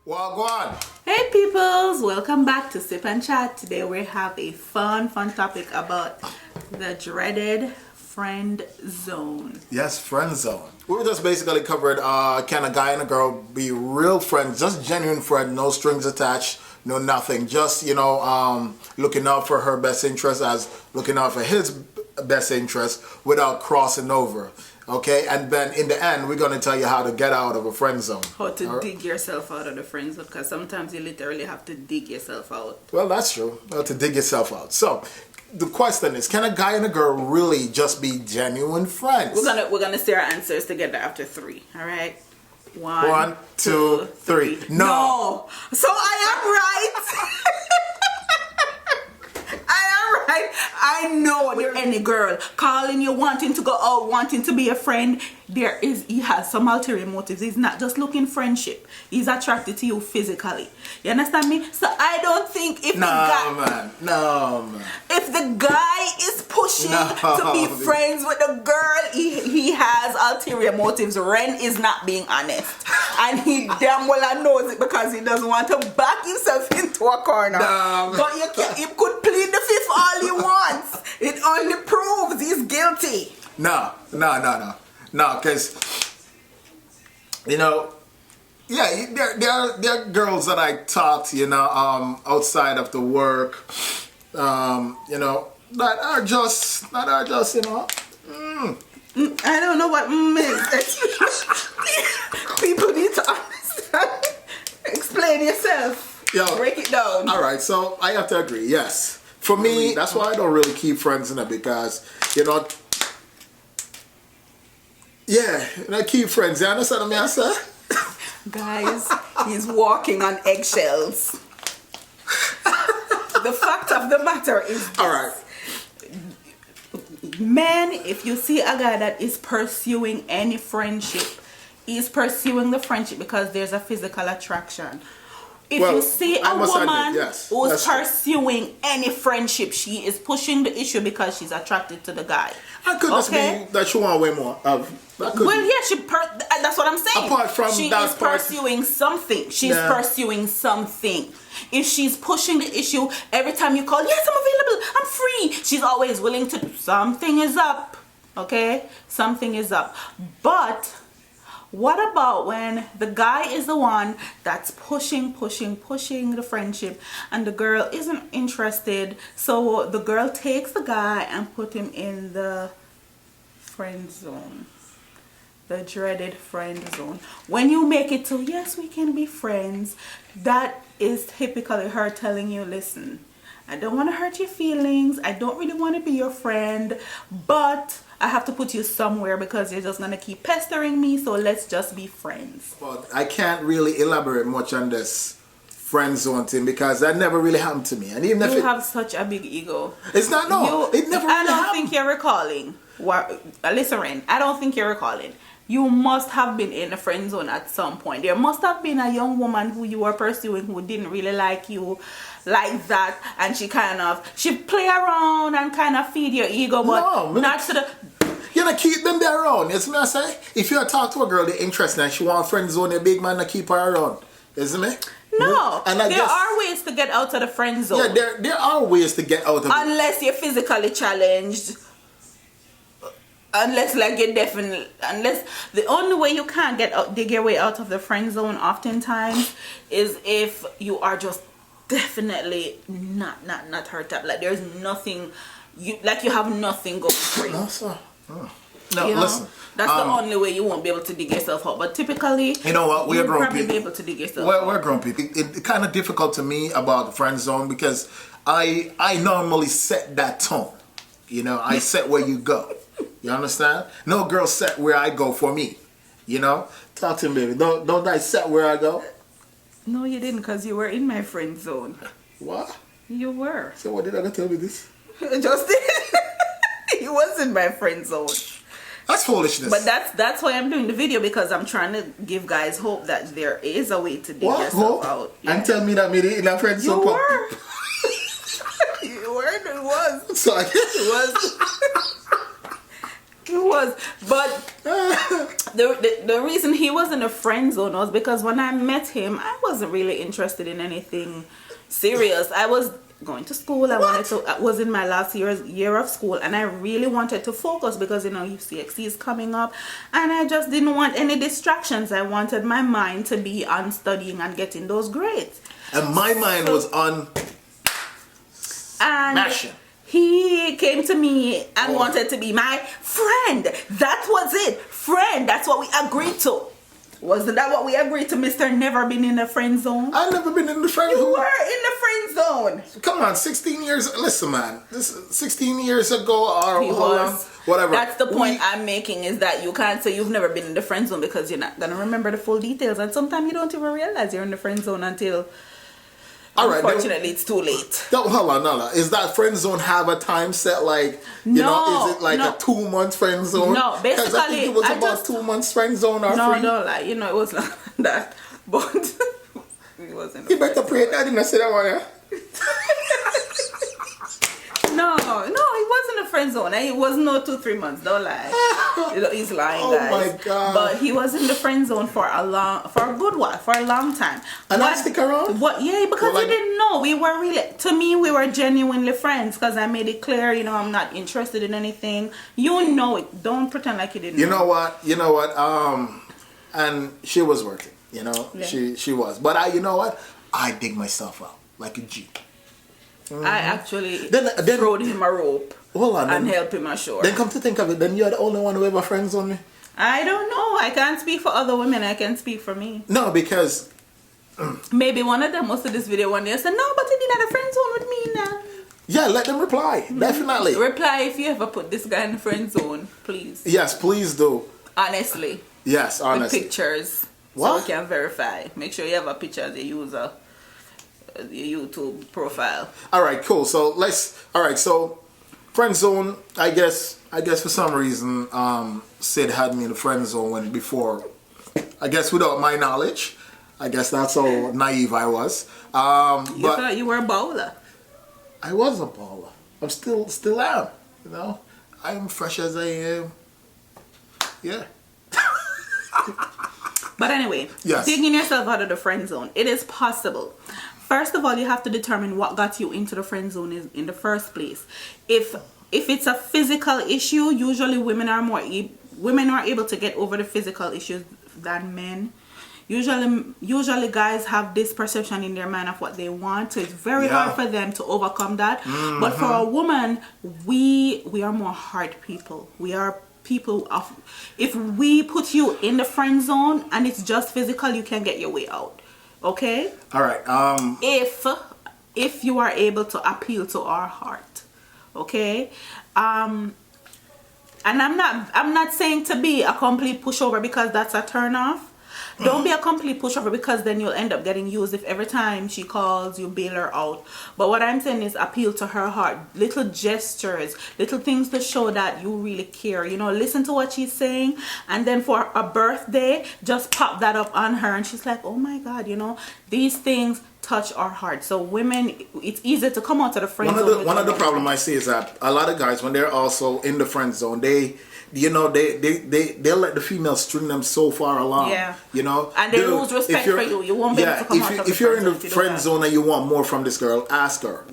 Wagwan. Hey peoples, welcome back to Sip and Chat. Today we have a fun topic about the dreaded friend zone. Yes, friend zone. We just basically covered can a guy and a girl be real friends, just genuine friend, no strings attached, no nothing, just looking out for her best interest as looking out for his best interest without crossing over. Okay, and then in the end, we're going to tell you how to get out of a friend zone. How to dig yourself out of the friend zone, because sometimes you literally have to dig yourself out. Well, that's true. To dig yourself out. So, the question is, can a guy and a girl really just be genuine friends? We're gonna say our answers together after 3. All right. One, two, three. No. So I am right. I know with any girl calling you, wanting to go out, wanting to be a friend, he has some ulterior motives. He's not just looking friendship. He's attracted to you physically. You understand me? So I don't think if if the guy is pushing to be friends with the girl, he has ulterior motives. Ren is not being honest, and he damn well knows it because he doesn't want to back himself into a corner. But he could plead the fifth all he wants. It only proves he's guilty. No, because there are girls that I talk to, outside of the work, that are just, I don't know what is. People need to understand. Explain yourself. Break it down. All right, so I have to agree. Yes, for me, that's why I don't really keep friends in it because I keep friends. You understand what I say? Guys, he's walking on eggshells. The fact of the matter is this. All right. Men, if you see a guy that is pursuing any friendship, he's pursuing the friendship because there's a physical attraction. If you see a woman who's pursuing any friendship, she is pushing the issue because she's attracted to the guy. I could just be that she want way more of. Well, yeah, that's what I'm saying. Apart from she that is pursuing something. She's pursuing something. If she's pushing the issue every time you call, yes, I'm available, I'm free. She's always willing to. Something is up. Okay, something is up. But what about when the guy is the one that's pushing the friendship and the girl isn't interested? So the girl takes the guy and put him in the friend zone. The dreaded friend zone. When you make it to, yes, we can be friends, that is typically her telling you, listen, I don't want to hurt your feelings. I don't really want to be your friend, but I have to put you somewhere because you're just going to keep pestering me, so let's just be friends. But I can't really elaborate much on this friend zone thing because that never really happened to me. And even you have such a big ego. It's not, it never really happened. I don't think you're recalling. Listen, Ren, I don't think you're recalling. You must have been in a friend zone at some point. There must have been a young woman who you were pursuing who didn't really like you like that, and she play around and kind of feed your ego, but not to the. You know, keep them there around. You see me I say? If you talk to a girl, they're interested and she want a friend zone, a big man to keep her around. You see me? No, and there are ways to get out of the friend zone. Yeah, there are ways to get out of it. Unless you're physically challenged. Unless the only way you can't dig your way out of the friend zone oftentimes is if you are just definitely not her type. Like there's nothing, you have nothing going for you. No, sir. No, listen. That's the only way you won't be able to dig yourself out. But typically, you know what? We're grown probably people. Be able to dig yourself out. We're grown people. It's kind of difficult to me about the friend zone because I normally set that tone. I set where you go. You understand? No girl set where I go for me. Talk to me, baby. Don't I set where I go? No, you didn't, because you were in my friend zone. What? You were. So what did I tell me this? Just he was in my friend zone. That's foolishness. But that's why I'm doing the video, because I'm trying to give guys hope that there is a way to dig yourself out. Yeah. And tell me that me in a friend zone. You were. You were. It was. So I guess it was. It was. But the reason he was in the friend zone was because when I met him, I wasn't really interested in anything serious. I was going to school. I was in my last year of school, and I really wanted to focus because UCXC is coming up, and I just didn't want any distractions. I wanted my mind to be on studying and getting those grades. And my mind was on smashing. He came to me and wanted to be my friend. That was it. Friend. That's what we agreed to. Wasn't that what we agreed to, Mr. Never Been in the Friend Zone? I never been in the friend zone. You were in the friend zone. Come on, 16 years. Listen, man. This 16 years ago or He was. Whatever. That's the point I'm making, is that you can't say you've never been in the friend zone because you're not going to remember the full details. And sometimes you don't even realize you're in the friend zone until... Unfortunately, it's too late. Hold on. Is that friend zone have a time set? Like, is it like a 2 month friend zone? No, basically, I think it was about 2 months friend zone or no, free. No, like, it was like that. But it wasn't. You better pray that I didn't say that one. No, it wasn't a friend zone. It was no 2-3 months. Don't lie. He's lying, guys. Oh my God! But he was in the friend zone for a good while, for a long time. And I stick around. Yeah, because you didn't know. We were we were genuinely friends because I made it clear. I'm not interested in anything. You know it. Don't pretend like you didn't. You know what? And she was working. Yeah. She was. But I dig myself out like a G. Mm-hmm. I actually then throwed him a rope and helped him ashore. Then come to think of it, then you're the only one who ever friends on me. I don't know. I can't speak for other women. I can speak for me. No, because... maybe one of them will see this video one day and say, no, but he did have a friend zone with me now. Yeah, let them reply. Mm-hmm. Definitely. Reply if you ever put this guy in the friend zone, please. Yes, please do. Honestly. Yes, honestly. With pictures. What? So we can verify. Make sure you have a picture as a user. Your YouTube profile. All right, cool. So friend zone. I guess for some reason, Sid had me in the friend zone before. I guess without my knowledge. I guess that's how naive I was. You thought you were a baller. I was a baller. I'm still am. I'm fresh as I am. Yeah. But anyway, yes. Digging yourself out of the friend zone. It is possible. First of all, you have to determine what got you into the friend zone in the first place. If it's a physical issue, usually women are able to get over the physical issues than men. Usually guys have this perception in their mind of what they want, so it's very hard for them to overcome that. Mm-hmm. But for a woman, we are more hard people. We are people of, if we put you in the friend zone and it's just physical, you can get your way out. Okay? All right. If you are able to appeal to our heart. Okay? And I'm not saying to be a complete pushover because that's a turn off. Don't be a complete pushover because then you'll end up getting used if every time she calls you bail her out. But what I'm saying is appeal to her heart. Little gestures, little things to show that you really care. Listen to what she's saying, and then for a birthday, just pop that up on her and she's like, oh my God, these things touch our heart. So women, it's easy to come out of the friend zone. One of the problem I see is that a lot of guys, when they're also in the friend zone, they'll let the female string them so far along. Yeah. And they lose respect for you. You won't be able to come out of the friend zone. If you're in the friend zone and you want more from this girl, ask her.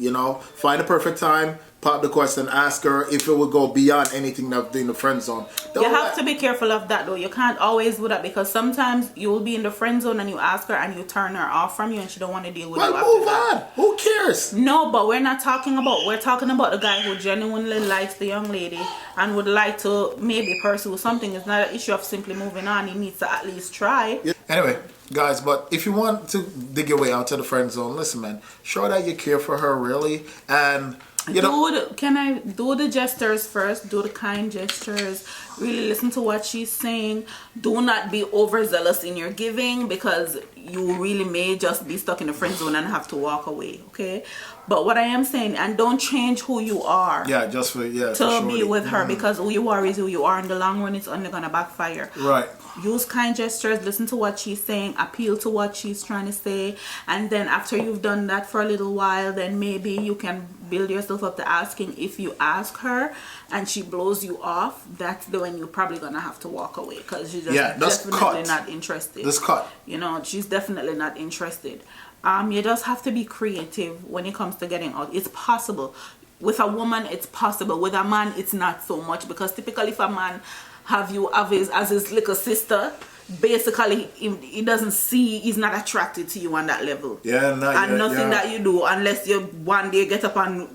Find a perfect time, pop the question, ask her if it will go beyond anything that's in the friend zone. You have to be careful of that though. You can't always do that because sometimes you will be in the friend zone and you ask her and you turn her off from you and she don't want to deal with you after move that. on. Who cares? No, but we're talking about the guy who genuinely likes the young lady and would like to maybe pursue something. It's not an issue of simply moving on. He needs to at least try. Yeah. Anyway, guys, but if you want to dig your way out to the friend zone, listen, man, show that you care for her really, and can I do the gestures first? Do the kind gestures. Really listen to what she's saying. Do not be overzealous in your giving because you really may just be stuck in the friend zone and have to walk away, okay? But what I am saying, and don't change who you are. Yeah, just for to be with her, because who you are is who you are. In the long run, it's only gonna backfire. Right. Use kind gestures, listen to what she's saying, appeal to what she's trying to say, and then after you've done that for a little while, then maybe you can build yourself up to asking. If you ask her and she blows you off, that's the when you're probably gonna have to walk away, because she's just definitely not interested. Just cut. You know, she's definitely not interested. You just have to be creative when it comes to getting out. It's possible. With a woman, it's possible. With a man, it's not so much, because typically if a man have you as his little sister, basically he doesn't see, he's not attracted to you on that level. Yeah, nothing that you do, unless you one day get up and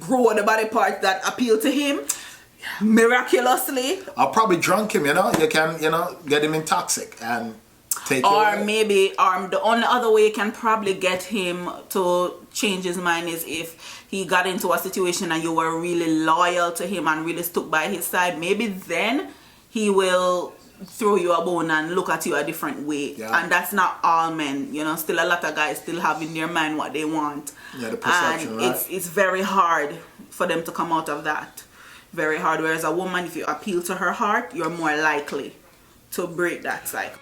grow the body part that appeal to him miraculously. I'll probably drunk him, you know. You can, get him in toxic and take or maybe the only other way you can probably get him to change his mind is if he got into a situation and you were really loyal to him and really stuck by his side. Maybe then he will throw you a bone and look at you a different way. Yeah. And that's not all men, still a lot of guys still have in their mind what they want. Yeah, the perception, and right? it's very hard for them to come out of that. Very hard. Whereas a woman, if you appeal to her heart, you're more likely to break that cycle.